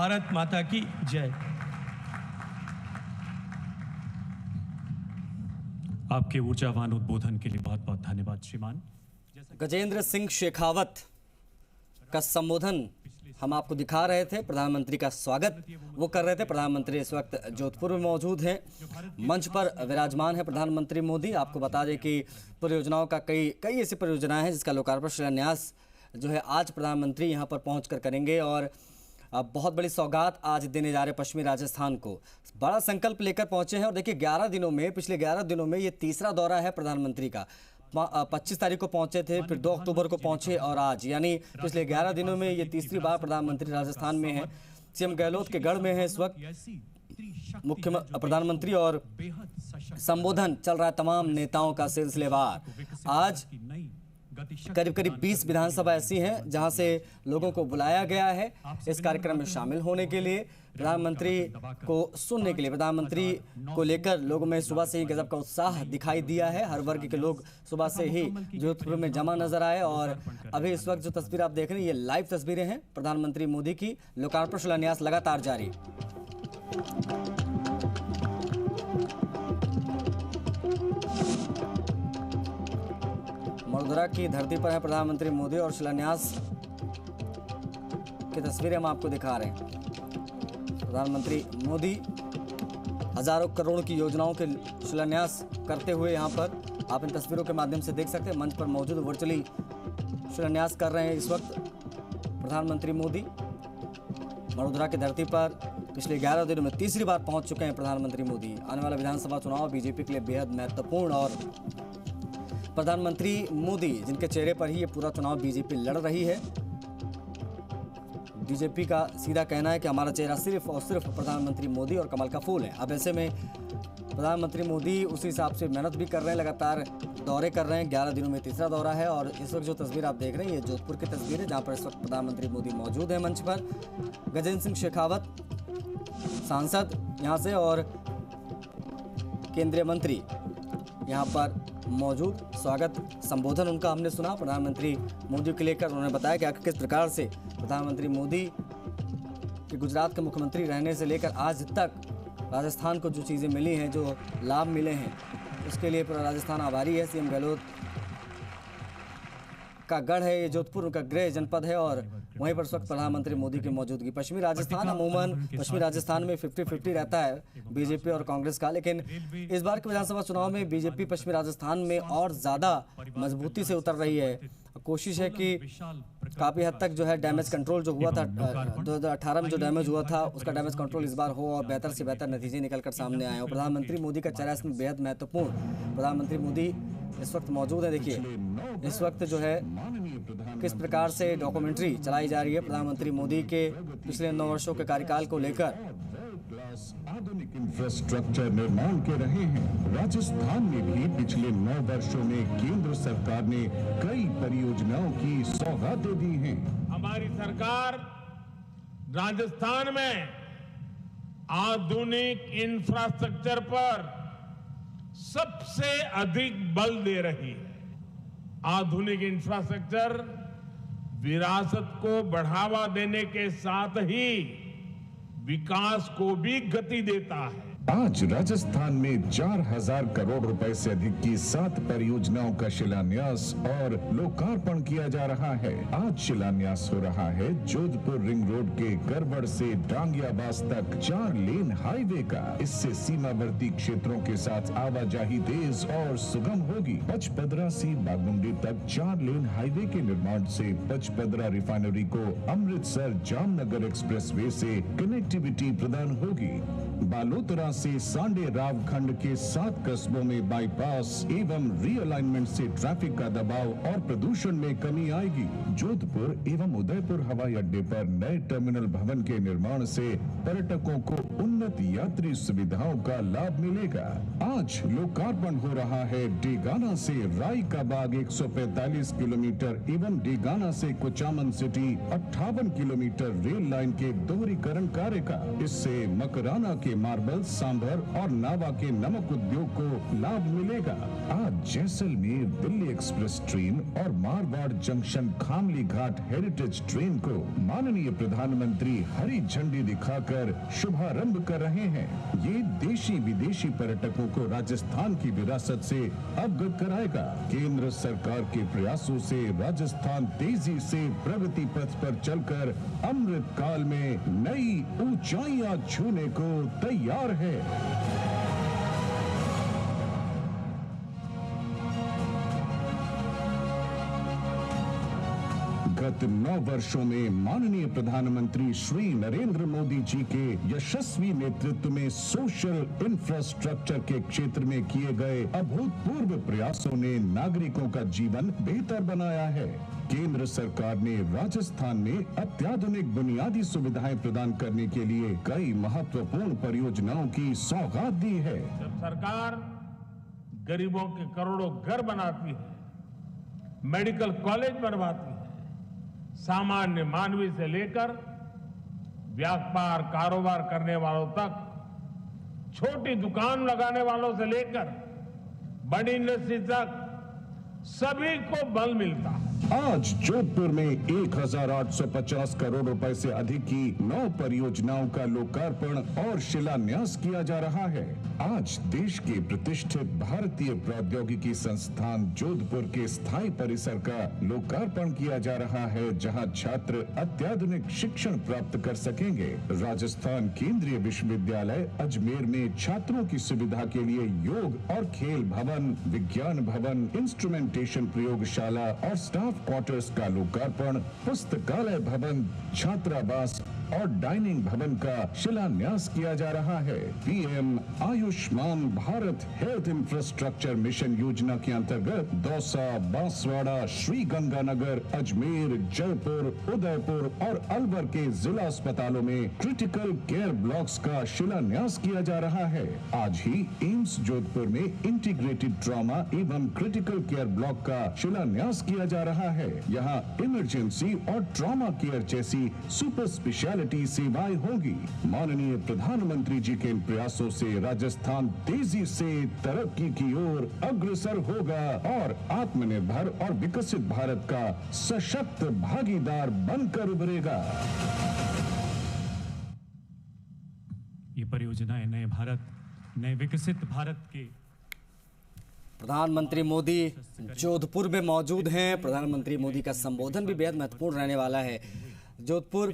भारत माता की जय। आपके ऊर्जावान उद्बोधन के लिए बहुत बहुत धन्यवाद श्रीमान। गजेंद्र सिंह शेखावत का संबोधन हम आपको दिखा रहे थे। प्रधानमंत्री का स्वागत वो कर रहे थे। प्रधानमंत्री इस वक्त जोधपुर में मौजूद हैं, मंच पर विराजमान है प्रधानमंत्री मोदी। आपको बता दें कि परियोजनाओं का कई ऐसी परियोजनाएं हैं जिसका लोकार्पण शिलान्यास जो है आज प्रधानमंत्री यहां पर पहुंचकर करेंगे और बहुत बड़ी सौगात आज देने जा रहे पश्चिमी राजस्थान को। बड़ा संकल्प लेकर पहुंचे हैं और देखिए पिछले 11 दिनों में ये तीसरा दौरा है प्रधानमंत्री का। 25 तारीख को पहुंचे थे, फिर 2 अक्टूबर को पहुंचे और आज, यानी पिछले 11 दिनों में ये तीसरी बार प्रधानमंत्री राजस्थान में है। सीएम गहलोत के गढ़ में है इस वक्त मुख्यमंत्री प्रधानमंत्री और संबोधन चल रहा है तमाम नेताओं का सिलसिलेवार। आज करीब 20 विधानसभा ऐसी हैं जहां से लोगों को बुलाया गया है इस कार्यक्रम में शामिल होने के लिए, प्रधानमंत्री को सुनने के लिए। प्रधानमंत्री को लेकर लोगों में सुबह से ही गजब का उत्साह दिखाई दिया है। हर वर्ग के लोग सुबह से ही जोधपुर में जमा नजर आए और अभी इस वक्त जो तस्वीर आप देख रहे हैं ये लाइव तस्वीरें हैं प्रधानमंत्री मोदी की। लोकार्पण शिलान्यास लगातार जारी। मधुरा की धरती पर है प्रधानमंत्री मोदी और शिलान्यास की तस्वीरें हम आपको दिखा रहे हैं। प्रधानमंत्री मोदी हजारों करोड़ की योजनाओं के शिलान्यास करते हुए यहाँ पर आप इन तस्वीरों के माध्यम से देख सकते हैं। मंच पर मौजूद वर्चुअली शिलान्यास कर रहे हैं इस वक्त प्रधानमंत्री मोदी। मधुरा की धरती पर पिछले 11 दिनों में तीसरी बार पहुंच चुके हैं प्रधानमंत्री मोदी। आने वाला विधानसभा चुनाव बीजेपी के लिए बेहद महत्वपूर्ण और प्रधानमंत्री मोदी जिनके चेहरे पर ही ये पूरा चुनाव बीजेपी लड़ रही है। बीजेपी का सीधा कहना है कि हमारा चेहरा सिर्फ और सिर्फ प्रधानमंत्री मोदी और कमल का फूल है। अब ऐसे में प्रधानमंत्री मोदी उसी हिसाब से मेहनत भी कर रहे हैं, लगातार दौरे कर रहे हैं। 11 दिनों में तीसरा दौरा है और इस वक्त जो तस्वीर आप देख रहे हैं ये जोधपुर की तस्वीर है जहाँ पर इस वक्त प्रधानमंत्री मोदी मौजूद है मंच पर। गजेंद्र सिंह शेखावत सांसद यहाँ से और केंद्रीय मंत्री यहाँ पर मौजूद। स्वागत संबोधन उनका हमने सुना प्रधानमंत्री मोदी को लेकर। उन्होंने बताया कि आखिर किस प्रकार से प्रधानमंत्री मोदी के गुजरात के मुख्यमंत्री रहने से लेकर आज तक राजस्थान को जो चीज़ें मिली हैं, जो लाभ मिले हैं, उसके लिए पूरा राजस्थान आभारी है। सीएम गहलोत का गढ़ है ये जोधपुर, उनका गृह जनपद है और वहीं पर इस वक्त प्रधानमंत्री मोदी की मौजूदगी। पश्चिमी राजस्थान अमूमन पश्चिमी राजस्थान में 50-50 रहता है बीजेपी और कांग्रेस का, लेकिन इस बार के विधानसभा चुनाव में बीजेपी पश्चिमी राजस्थान में और ज़्यादा मजबूती से उतर रही है। कोशिश है कि काफ़ी हद तक जो है डैमेज कंट्रोल जो हुआ था 2018 में जो डैमेज हुआ था उसका डैमेज कंट्रोल इस बार हो और बेहतर से बेहतर नतीजे निकलकर सामने आए। और प्रधानमंत्री मोदी का चेहरा इसमें बेहद महत्वपूर्ण। प्रधानमंत्री मोदी इस वक्त मौजूद है। देखिए इस वक्त जो है किस प्रकार से डॉक्यूमेंट्री चलाई जा रही है प्रधानमंत्री मोदी के पिछले 9 वर्षों के कार्यकाल को लेकर। आधुनिक इंफ्रास्ट्रक्चर निर्माण के रहे हैं। राजस्थान में भी पिछले 9 वर्षों में केंद्र सरकार ने कई परियोजनाओं की सौगातें दी हैं। हमारी सरकार राजस्थान में आधुनिक इंफ्रास्ट्रक्चर पर सबसे अधिक बल दे रही है। आधुनिक इंफ्रास्ट्रक्चर विरासत को बढ़ावा देने के साथ ही विकास को भी गति देता है। आज राजस्थान में 4000 करोड़ रुपए से अधिक की 7 परियोजनाओं का शिलान्यास और लोकार्पण किया जा रहा है। आज शिलान्यास हो रहा है जोधपुर रिंग रोड के करवड़ से डांगियाबास तक 4 लेन हाईवे का। इससे सीमावर्ती क्षेत्रों के साथ आवाजाही तेज और सुगम होगी। पचपदरा से बागमुंडी तक 4 लेन हाईवे के निर्माण से पचपदरा रिफाइनरी को अमृतसर जामनगर एक्सप्रेसवे से कनेक्टिविटी प्रदान होगी। बालोतरा से सांडे राव खंड के 7 कस्बों में बाईपास एवं रीअलाइनमेंट से ट्रैफिक का दबाव और प्रदूषण में कमी आएगी। जोधपुर एवं उदयपुर हवाई अड्डे पर नए टर्मिनल भवन के निर्माण से पर्यटकों को उन्नत यात्री सुविधाओं का लाभ मिलेगा। आज लोकार्पण हो रहा है डेगाना से राई का बाग 145 किलोमीटर एवं डेगाना से Kuchaman city 58 kilometre rail line के दोहरीकरण कार्य का। इससे मकराना के मार्बल्स सांभर और नावा के नमक उद्योग को लाभ मिलेगा। आज जैसलमेर दिल्ली एक्सप्रेस ट्रेन और मारवाड़ जंक्शन खामली घाट हेरिटेज ट्रेन को माननीय प्रधानमंत्री हरी झंडी दिखाकर शुभारंभ कर रहे हैं। ये देशी विदेशी पर्यटकों को राजस्थान की विरासत से अवगत कराएगा। केंद्र सरकार के प्रयासों से राजस्थान तेजी से प्रगति पथ पर चलकर अमृत काल में नई ऊंचाइयां छूने को तैयार है। गत 9 वर्षों में माननीय प्रधानमंत्री श्री नरेंद्र मोदी जी के यशस्वी नेतृत्व में सोशल इंफ्रास्ट्रक्चर के क्षेत्र में किए गए अभूतपूर्व प्रयासों ने नागरिकों का जीवन बेहतर बनाया है। केंद्र सरकार ने राजस्थान में अत्याधुनिक बुनियादी सुविधाएं प्रदान करने के लिए कई महत्वपूर्ण परियोजनाओं की सौगात दी है। जब सरकार गरीबों के करोड़ों घर बनाती है, मेडिकल कॉलेज बनवाती है, सामान्य मानवी से लेकर व्यापार कारोबार करने वालों तक, छोटी दुकान लगाने वालों से लेकर बड़ी इंडस्ट्री तक सभी को बल मिलता है। आज जोधपुर में 1850 करोड़ रुपए से अधिक की 9 परियोजनाओं का लोकार्पण और शिलान्यास किया जा रहा है। आज देश के प्रतिष्ठित भारतीय प्रौद्योगिकी संस्थान जोधपुर के स्थायी परिसर का लोकार्पण किया जा रहा है, जहां छात्र अत्याधुनिक शिक्षण प्राप्त कर सकेंगे। राजस्थान केंद्रीय विश्वविद्यालय अजमेर में छात्रों की सुविधा के लिए योग और खेल भवन, विज्ञान भवन, इंस्ट्रूमेंटेशन प्रयोगशाला और स्टाफ क्वार्टर्स का लोकार्पण, पुस्तकालय भवन, छात्रावास और डाइनिंग भवन का शिलान्यास किया जा रहा है। PM Ayushman Bharat health infrastructure mission योजना के अंतर्गत दौसा, बांसवाड़ा, श्री गंगानगर, अजमेर, जयपुर, उदयपुर और अलवर के जिला अस्पतालों में क्रिटिकल केयर ब्लॉक्स का शिलान्यास किया जा रहा है। आज ही एम्स जोधपुर में इंटीग्रेटेड ट्रॉमा एवं क्रिटिकल केयर ब्लॉक का शिलान्यास किया जा रहा है। यहाँ इमरजेंसी और ट्रॉमा केयर जैसी सुपर स्पेशलिटी सेवाएं होगी। माननीय प्रधानमंत्री जी के इन प्रयासों से राजस्थान तेजी से तरक्की की ओर अग्रसर होगा और आत्मनिर्भर और विकसित भारत का सशक्त भागीदार बनकर उभरेगा। ये परियोजनाएं नए भारत, नए विकसित भारत के प्रधानमंत्री मोदी जोधपुर में मौजूद हैं। प्रधानमंत्री मोदी का संबोधन भी बेहद महत्वपूर्ण रहने वाला है। जोधपुर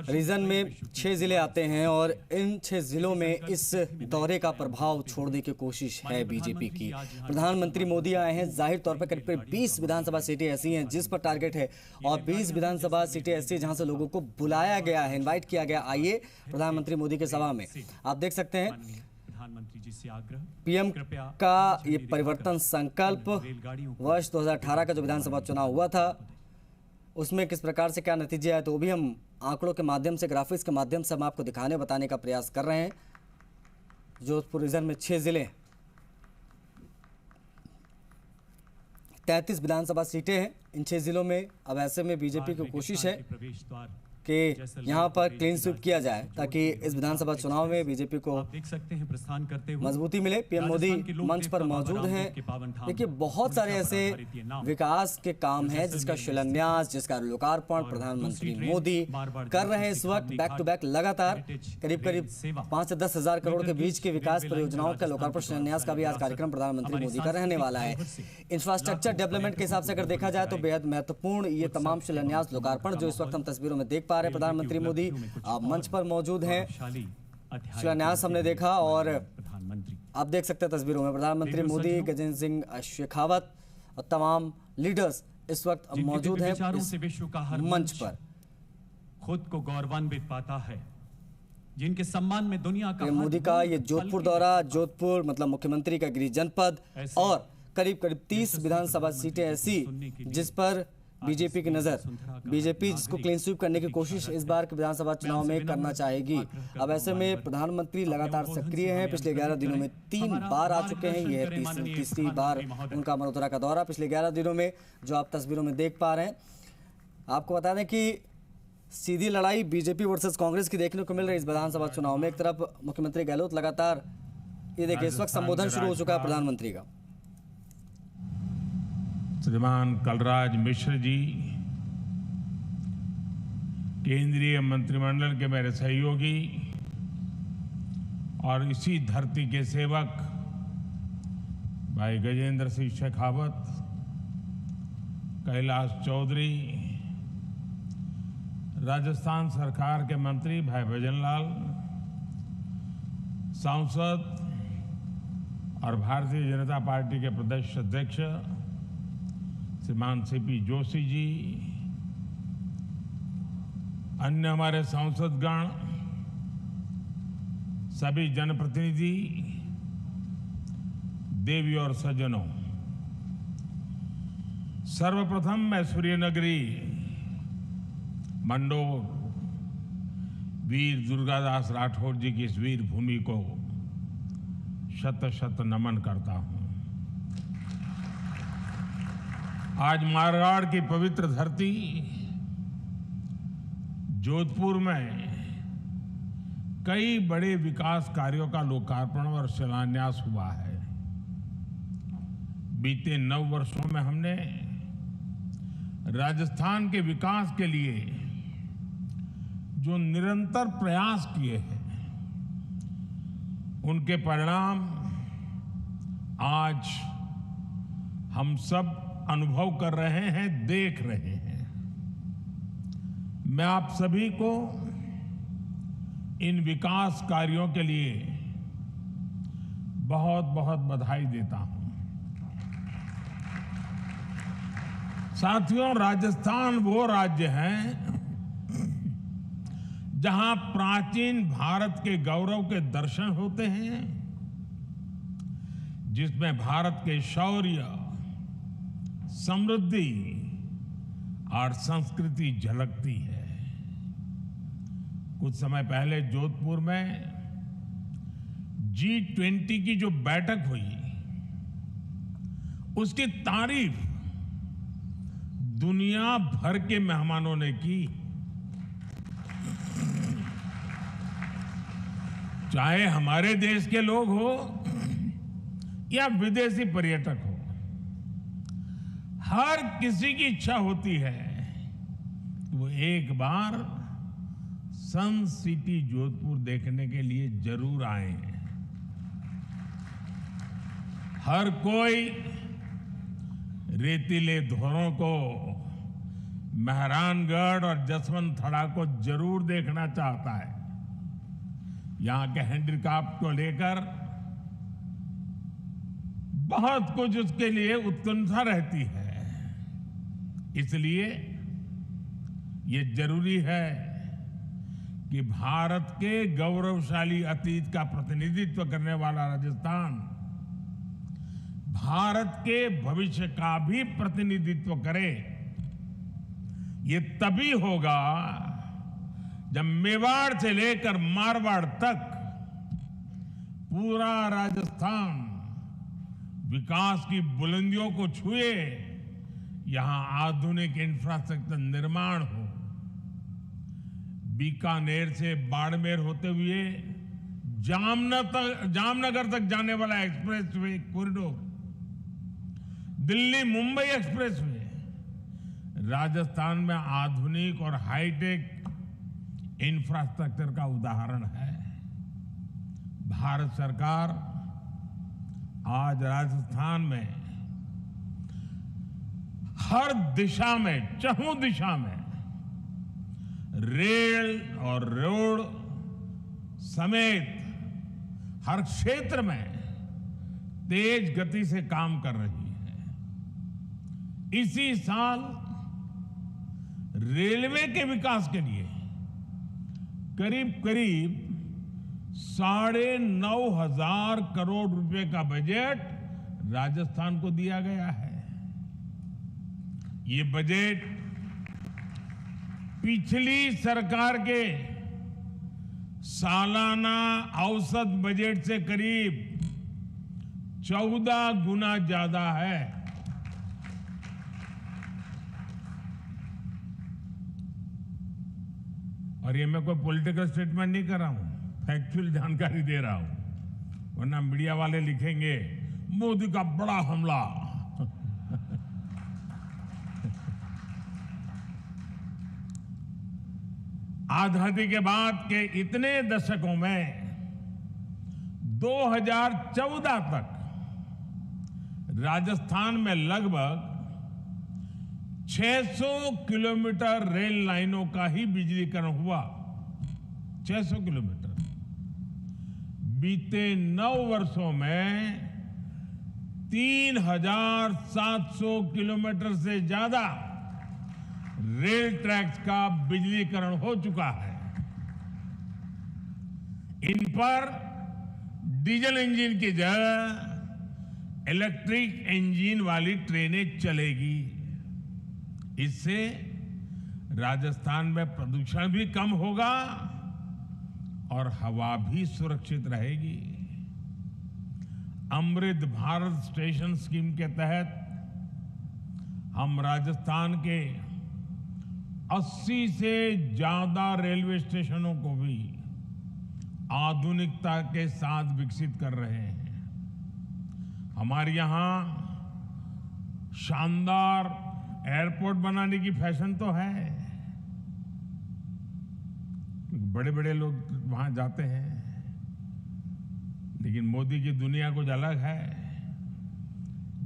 रीजन में 6 जिले आते हैं और इन 6 जिलों में इस दौरे का प्रभाव छोड़ने की कोशिश है बीजेपी की। प्रधानमंत्री मोदी आए हैं, जाहिर तौर पर करीब 20 विधानसभा सीटें ऐसी हैं जिस पर टारगेट है और 20 विधानसभा सीटें ऐसी जहां से लोगों को बुलाया गया है, इन्वाइट किया गया, आइए प्रधानमंत्री मोदी के सभा में। आप देख सकते हैं प्रधानमंत्री जी से आग्रह, पीएम का ये परिवर्तन संकल्प वर्ष 2018 का जो विधानसभा चुनाव हुआ था उसमें किस प्रकार से क्या नतीजे आए, तो भी हम आंकड़ों के माध्यम से, ग्राफिक्स के माध्यम से हम आपको दिखाने बताने का प्रयास कर रहे हैं। जोधपुर रीजन में 6 जिले, 33 विधानसभा सीटें हैं इन 6 जिलों में। अब ऐसे में बीजेपी की कोशिश है कि यहां पर क्लीन स्वीप किया जाए ताकि इस विधानसभा चुनाव में बीजेपी को देख सकते हैं प्रस्थान करते हुए मजबूती मिले। पीएम मोदी मंच पर मौजूद हैं। देखिए, बहुत सारे ऐसे विकास के काम हैं जिसका शिलान्यास, जिसका लोकार्पण प्रधानमंत्री मोदी कर रहे हैं इस वक्त, बैक टू बैक लगातार। करीब 5 से 10 हजार करोड़ के बीच के विकास परियोजनाओं का लोकार्पण, शिलान्यास का भी आज कार्यक्रम प्रधानमंत्री मोदी का रहने वाला है। इंफ्रास्ट्रक्चर डेवलपमेंट के हिसाब से अगर देखा जाए तो बेहद महत्वपूर्ण ये तमाम शिलान्यास, लोकार्पण जो इस वक्त हम तस्वीरों में देख पा रहे हैं। प्रधानमंत्री मोदी मंच पर मौजूद हैं। शिलान्यास हमने देखा और आप देख सकते हैं तस्वीरों में प्रधानमंत्री मोदी, गजेंद्र सिंह शेखावत और तमाम लीडर्स इस वक्त मौजूद हैं इस मंच पर। खुद को गौरवान्वित पाता है, जिनके सम्मान में दुनिया का मोदी का ये जोधपुर दौरा, जोधपुर मतलब मुख्यमंत्री का गृह जनपद और करीब 30 विधानसभा सीटें ऐसी जिस पर बीजेपी की नजर, बीजेपी जिसको क्लीन स्वीप करने की कोशिश इस बार के विधानसभा चुनाव में करना चाहेगी। अब ऐसे में प्रधानमंत्री लगातार सक्रिय हैं। पिछले 11 दिनों में 3 बार आ चुके हैं। ये है तीसरी बार उनका मल्होत्रा का दौरा पिछले 11 दिनों में, जो आप तस्वीरों में देख पा रहे हैं। आपको बता दें कि सीधी लड़ाई बीजेपी वर्सेस कांग्रेस की देखने को मिल रही है इस विधानसभा चुनाव में। एक तरफ मुख्यमंत्री गहलोत लगातार, ये देखिए इस वक्त संबोधन शुरू हो चुका है प्रधानमंत्री का। श्रीमान कलराज मिश्र जी, केंद्रीय मंत्रिमंडल के मेरे सहयोगी और इसी धरती के सेवक भाई गजेंद्र सिंह शेखावत, कैलाश चौधरी, राजस्थान सरकार के मंत्री भाई भजनलाल, सांसद और भारतीय जनता पार्टी के प्रदेश अध्यक्ष श्रीमान सीपी जोशी जी, अन्य हमारे सांसदगण, सभी जनप्रतिनिधि, देवी और सज्जनों, सर्वप्रथम मैं सूर्यनगरी मंडोर वीर दुर्गादास राठौर जी की इस वीर भूमि को शत शत नमन करता हूं। आज मारवाड़ की पवित्र धरती जोधपुर में कई बड़े विकास कार्यों का लोकार्पण और शिलान्यास हुआ है। बीते 9 वर्षों में हमने राजस्थान के विकास के लिए जो निरंतर प्रयास किए हैं, उनके परिणाम आज हम सब अनुभव कर रहे हैं, देख रहे हैं। मैं आप सभी को इन विकास कार्यों के लिए बहुत बहुत बधाई देता हूं। साथियों, राजस्थान वो राज्य है जहां प्राचीन भारत के गौरव के दर्शन होते हैं, जिसमें भारत के शौर्य, समृद्धि और संस्कृति झलकती है। कुछ समय पहले जोधपुर में G20 की जो बैठक हुई, उसकी तारीफ दुनिया भर के मेहमानों ने की। चाहे हमारे देश के लोग हो या विदेशी पर्यटक हो, हर किसी की इच्छा होती है कि वो एक बार सन सिटी जोधपुर देखने के लिए जरूर आए। हर कोई रेतीले धोरों को, मेहरानगढ़ और जसवंत थड़ा को जरूर देखना चाहता है। यहां के हैंडीक्राफ्ट को लेकर बहुत कुछ उसके लिए उत्कंठा रहती है। इसलिए ये जरूरी है कि भारत के गौरवशाली अतीत का प्रतिनिधित्व करने वाला राजस्थान भारत के भविष्य का भी प्रतिनिधित्व करे। ये तभी होगा जब मेवाड़ से लेकर मारवाड़ तक पूरा राजस्थान विकास की बुलंदियों को छुए, यहां आधुनिक इंफ्रास्ट्रक्चर निर्माण हो। बीकानेर से बाड़मेर होते हुए जामनगर तक जाने वाला expressway corridor, Delhi Mumbai expressway Rajasthan में आधुनिक और हाईटेक इंफ्रास्ट्रक्चर का उदाहरण है। भारत सरकार आज राजस्थान में हर दिशा में, चहुं दिशा में रेल और रोड समेत हर क्षेत्र में तेज गति से काम कर रही है। इसी साल रेलवे के विकास के लिए करीब 9,500 करोड़ रुपए का बजट राजस्थान को दिया गया है। ये बजट पिछली सरकार के सालाना औसत बजट से करीब 14 गुना ज्यादा है। और ये मैं कोई पॉलिटिकल स्टेटमेंट नहीं कर रहा हूं, फैक्चुअल जानकारी दे रहा हूं, वरना मीडिया वाले लिखेंगे मोदी का बड़ा हमला। आजादी के बाद के इतने दशकों में 2014 तक राजस्थान में लगभग 600 किलोमीटर रेल लाइनों का ही बिजलीकरण हुआ। 600 किलोमीटर। बीते 9 वर्षों में 3700 किलोमीटर से ज्यादा रेल ट्रैक्स का बिजलीकरण हो चुका है। इन पर डीजल इंजन की जगह इलेक्ट्रिक इंजन वाली ट्रेनें चलेगी। इससे राजस्थान में प्रदूषण भी कम होगा और हवा भी सुरक्षित रहेगी। अमृत भारत स्टेशन स्कीम के तहत हम राजस्थान के 80 से ज्यादा रेलवे स्टेशनों को भी आधुनिकता के साथ विकसित कर रहे हैं। हमारे यहां शानदार एयरपोर्ट बनाने की फैशन तो है, बड़े बड़े लोग वहां जाते हैं, लेकिन मोदी की दुनिया कुछ अलग है।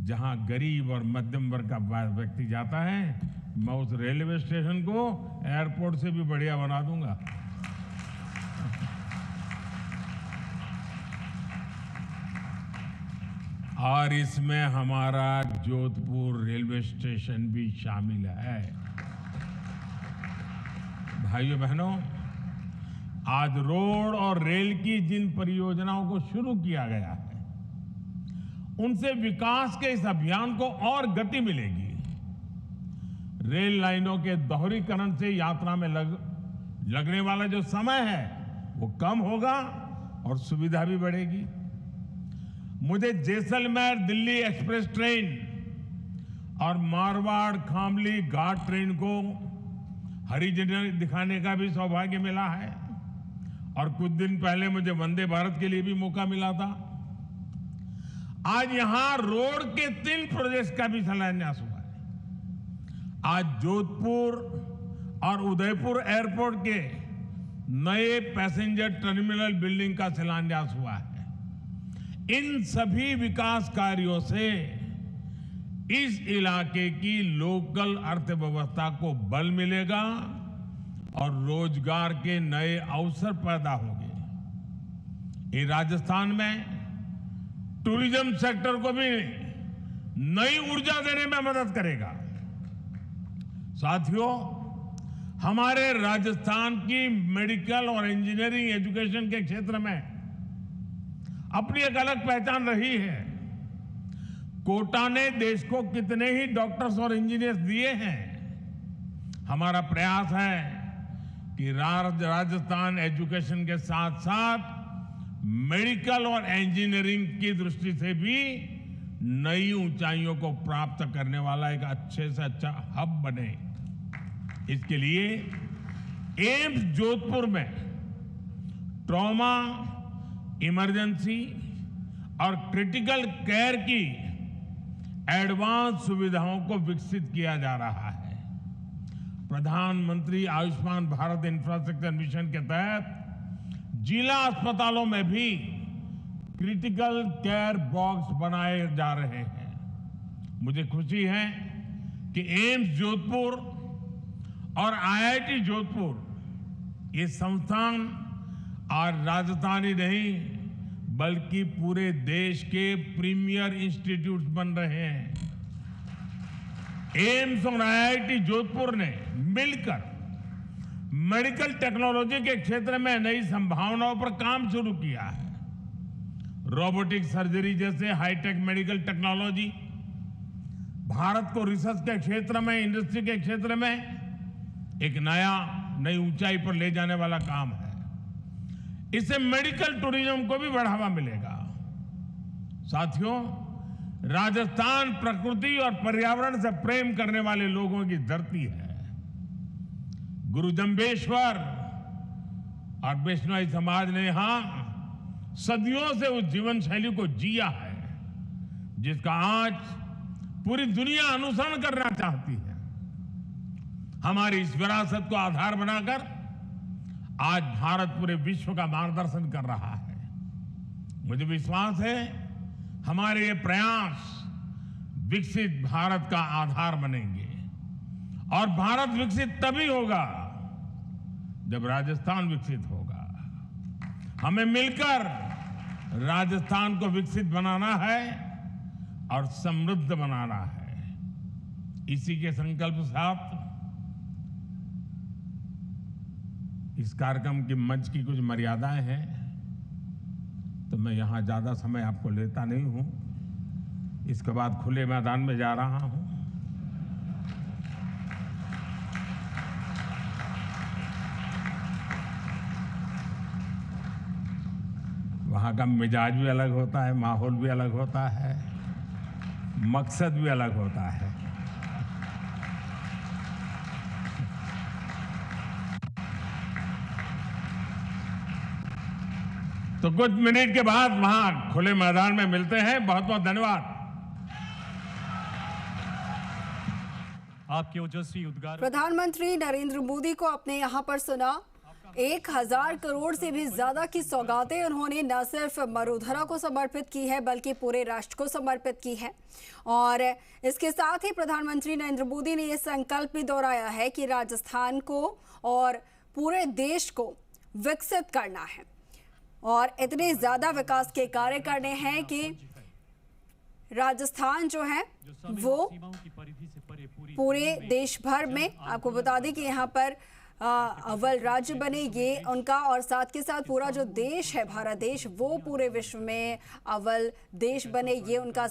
जहां गरीब और मध्यम वर्ग का व्यक्ति जाता है, मैं उस रेलवे स्टेशन को एयरपोर्ट से भी बढ़िया बना दूंगा। और इसमें हमारा जोधपुर रेलवे स्टेशन भी शामिल है। भाइयों बहनों, आज रोड और रेल की जिन परियोजनाओं को शुरू किया गया है, उनसे विकास के इस अभियान को और गति मिलेगी। रेल लाइनों के दोहरीकरण से यात्रा में लगने वाला जो समय है वो कम होगा और सुविधा भी बढ़ेगी। मुझे जैसलमेर दिल्ली एक्सप्रेस ट्रेन और मारवाड़ खामली घाट ट्रेन को हरी झंडी दिखाने का भी सौभाग्य मिला है, और कुछ दिन पहले मुझे वंदे भारत के लिए भी मौका मिला था। आज यहां रोड के 3 प्रोजेक्ट का भी शिलान्यास हुआ है। आज जोधपुर और उदयपुर एयरपोर्ट के नए पैसेंजर टर्मिनल बिल्डिंग का शिलान्यास हुआ है। इन सभी विकास कार्यों से इस इलाके की लोकल अर्थव्यवस्था को बल मिलेगा और रोजगार के नए अवसर पैदा होंगे। ये राजस्थान में टूरिज्म सेक्टर को भी नई ऊर्जा देने में मदद करेगा। साथियों, हमारे राजस्थान की मेडिकल और इंजीनियरिंग एजुकेशन के क्षेत्र में अपनी एक अलग पहचान रही है। कोटा ने देश को कितने ही डॉक्टर्स और इंजीनियर्स दिए हैं। हमारा प्रयास है कि राजस्थान एजुकेशन के साथ साथ मेडिकल और इंजीनियरिंग की दृष्टि से भी नई ऊंचाइयों को प्राप्त करने वाला एक अच्छे से अच्छा हब बने। इसके लिए एम्स जोधपुर में ट्रॉमा, इमरजेंसी और क्रिटिकल केयर की एडवांस सुविधाओं को विकसित किया जा रहा है। प्रधानमंत्री आयुष्मान भारत इंफ्रास्ट्रक्चर मिशन के तहत जिला अस्पतालों में भी क्रिटिकल केयर बॉक्स बनाए जा रहे हैं। मुझे खुशी है कि एम्स जोधपुर और आईआईटी जोधपुर ये संस्थान आज राजस्थान ही नहीं बल्कि पूरे देश के प्रीमियर इंस्टीट्यूट बन रहे हैं। एम्स और आईआईटी जोधपुर ने मिलकर मेडिकल टेक्नोलॉजी के क्षेत्र में नई संभावनाओं पर काम शुरू किया है। रोबोटिक सर्जरी जैसे हाईटेक मेडिकल टेक्नोलॉजी भारत को रिसर्च के क्षेत्र में, इंडस्ट्री के क्षेत्र में एक नई ऊंचाई पर ले जाने वाला काम है। इससे मेडिकल टूरिज्म को भी बढ़ावा मिलेगा। साथियों, राजस्थान प्रकृति और पर्यावरण से प्रेम करने वाले लोगों की धरती है। गुरु जम्बेश्वर और वैष्णव समाज ने यहां सदियों से उस जीवन शैली को जिया है जिसका आज पूरी दुनिया अनुसरण करना चाहती है। हमारी इस विरासत को आधार बनाकर आज भारत पूरे विश्व का मार्गदर्शन कर रहा है। मुझे विश्वास है हमारे ये प्रयास विकसित भारत का आधार बनेंगे और भारत विकसित तभी होगा जब राजस्थान विकसित होगा। हमें मिलकर राजस्थान को विकसित बनाना है और समृद्ध बनाना है। इसी के संकल्प के साथ इस कार्यक्रम की मंच की कुछ मर्यादाएं हैं, तो मैं यहां ज्यादा समय आपको लेता नहीं हूं। इसके बाद खुले मैदान में जा रहा हूं। वहां का मिजाज भी अलग होता है, माहौल भी अलग होता है, मकसद भी अलग होता है। तो कुछ मिनट के बाद वहां खुले मैदान में मिलते हैं। बहुत बहुत धन्यवाद। आपके ओजस्वी उद्गार प्रधानमंत्री नरेंद्र मोदी को अपने यहां पर सुना। 1000 करोड़ से भी ज्यादा की सौगातें उन्होंने न सिर्फ वडोदरा को समर्पित की है बल्कि पूरे राष्ट्र को समर्पित की है। और इसके साथ ही प्रधानमंत्री नरेंद्र मोदी ने यह संकल्प भी दोहराया है कि राजस्थान को और पूरे देश को विकसित करना है और इतने ज्यादा विकास के कार्य करने हैं कि राजस्थान जो है वो पूरे देश भर में, आपको बता दें कि यहाँ पर अव्वल राज्य बने ये उनका, और साथ के साथ पूरा जो देश है भारत देश वो पूरे विश्व में अव्वल देश बने ये उनका